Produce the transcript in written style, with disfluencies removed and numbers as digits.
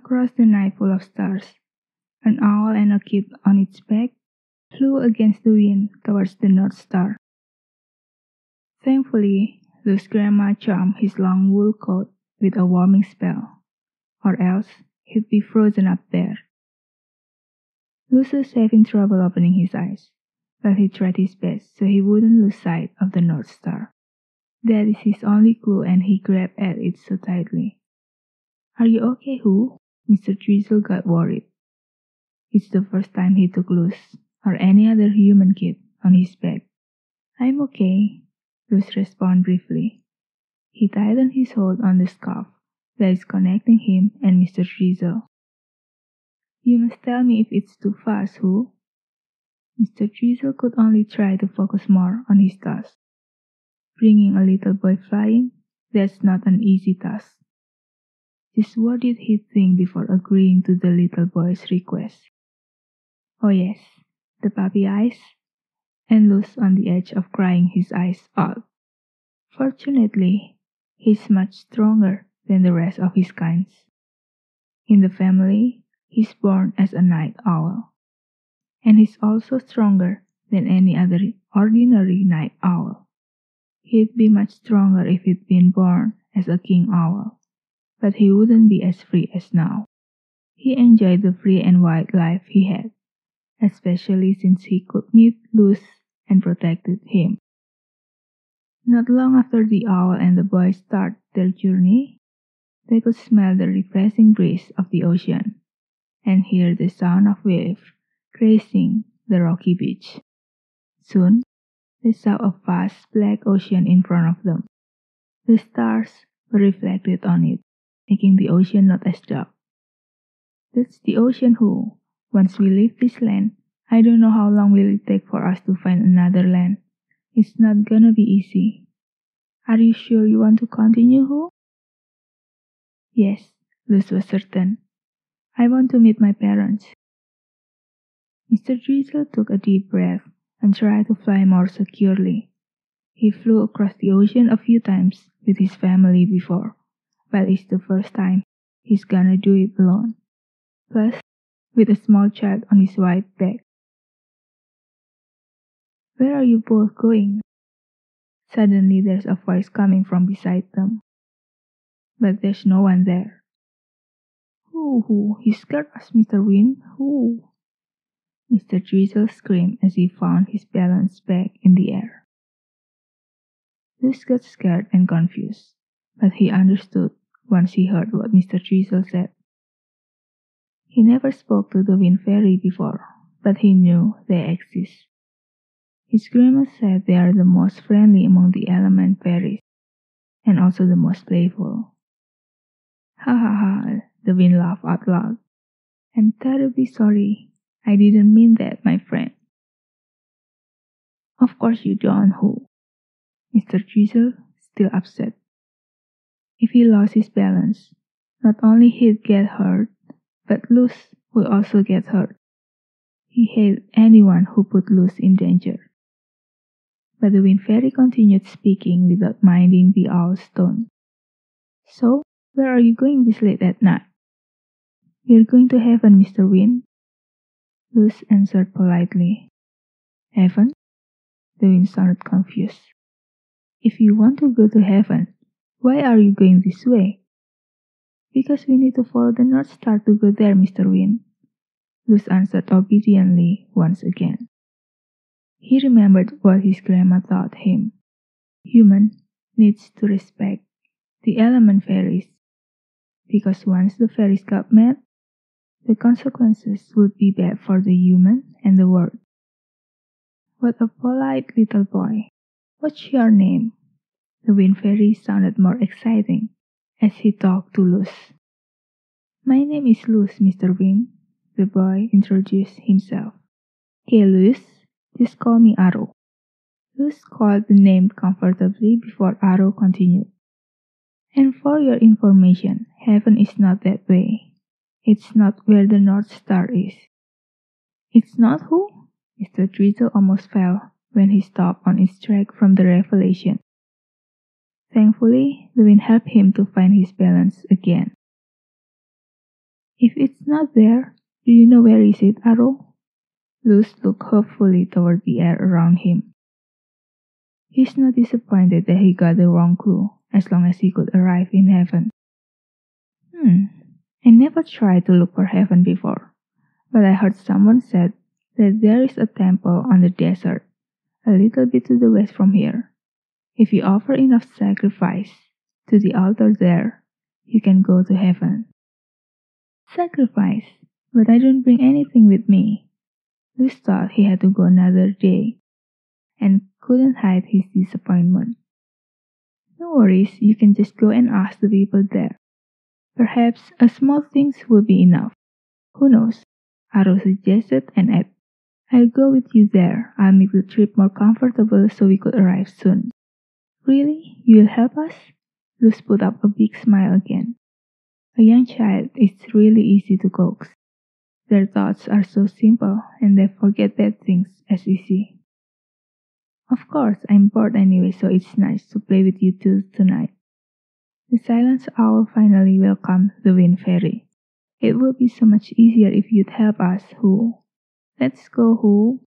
Across the night full of stars, an owl and a kid on its back flew against the wind towards the North Star. Thankfully, Luz's grandma charmed his long wool coat with a warming spell, or else he'd be frozen up there. Luz was having trouble opening his eyes, but he tried his best so he wouldn't lose sight of the North Star. That is his only clue, and he grabbed at it so tightly. "Are you okay, Who?" Mr. Drizzle got worried. It's the first time he took Luz, or any other human kid, on his back. "I'm okay," Luz responded briefly. He tightened his hold on the scarf that is connecting him and Mr. Drizzle. "You must tell me if it's too fast, Who?" Mr. Drizzle could only try to focus more on his task. Bringing a little boy flying, that's not an easy task. Just what did he think before agreeing to the little boy's request? Oh yes, the puppy eyes, and Luz on the edge of crying his eyes out. Fortunately, he's much stronger than the rest of his kinds. In the family, he's born as a night owl, and he's also stronger than any other ordinary night owl. He'd be much stronger if he'd been born as a king owl, but he wouldn't be as free as now. He enjoyed the free and wild life he had, especially since he could meet Luz and protected him. Not long after the owl and the boy start their journey, they could smell the refreshing breeze of the ocean and hear the sound of waves crashing the rocky beach. Soon, they saw a vast black ocean in front of them. The stars were reflected on it, making the ocean not as dark. "That's the ocean, Who. Once we leave this land, I don't know how long will it take for us to find another land. It's not gonna be easy. Are you sure you want to continue, Who?" Yes, Luz was certain. "I want to meet my parents." Mr. Drizzle took a deep breath and tried to fly more securely. He flew across the ocean a few times with his family before, but it's the first time he's gonna do it alone. Plus, with a small child on his white back. "Where are you both going?" Suddenly there's a voice coming from beside them. But there's no one there. Who, you scared us, Mr. Wind, Who?" Mr. Drizzle screamed as he found his balance back in the air. Luz got scared and confused, but he understood once he heard what Mr. Drizzle said. He never spoke to the Wind Fairy before, but he knew they exist. His grandma said they are the most friendly among the element fairies, and also the most playful. "Ha ha ha," the wind laughed out loud. "I'm terribly sorry. I didn't mean that, my friend." "Of course you don't, Who?" Mr. Drizzle, still upset. If he lost his balance, not only he'd get hurt, but Luz would also get hurt. He hated anyone who put Luz in danger. But the Wind Fairy continued speaking without minding the owl's tone. "So, where are you going this late at night?" "We're going to heaven, Mr. Wind," Luz answered politely. "Heaven?" The wind sounded confused. "If you want to go to heaven, why are you going this way?" "Because we need to follow the North Star to go there, Mr. Wind," Luz answered obediently once again. He remembered what his grandma taught him. Human needs to respect the element fairies, because once the fairies got mad, the consequences would be bad for the human and the world. "What a polite little boy. What's your name?" The Wind Fairy sounded more exciting as he talked to Luz. "My name is Luz, Mr. Wind," the boy introduced himself. "Hey Luz, just call me Arrow." Luz called the name comfortably before Arrow continued. "And for your information, heaven is not that way. It's not where the North Star is." "It's not, Who?" Mr. Drizzle almost fell when he stopped on his track from the revelation. Thankfully, the wind helped him to find his balance again. If it's not there, do you know where is it, Arrow? Luz looked hopefully toward the air around him. He's not disappointed that he got the wrong clue, as long as he could arrive in heaven. I never tried to look for heaven before, but I heard someone said that there is a temple on the desert, a little bit to the west from here. If you offer enough sacrifice to the altar there, you can go to heaven. Sacrifice? But I don't bring anything with me. Luz thought he had to go another day, and couldn't hide his disappointment. No worries, you can just go and ask the people there. Perhaps a small things will be enough. Who knows? Aro suggested and added, I'll go with you there. I'll make the trip more comfortable so we could arrive soon. Really? You'll help us? Luz put up a big smile again. A young child is really easy to coax. Their thoughts are so simple and they forget bad things as easy. Of course, I'm bored anyway, so it's nice to play with you two tonight. The silence owl finally welcomed the wind fairy. It will be so much easier if you'd help us, Who. Let's go, Who.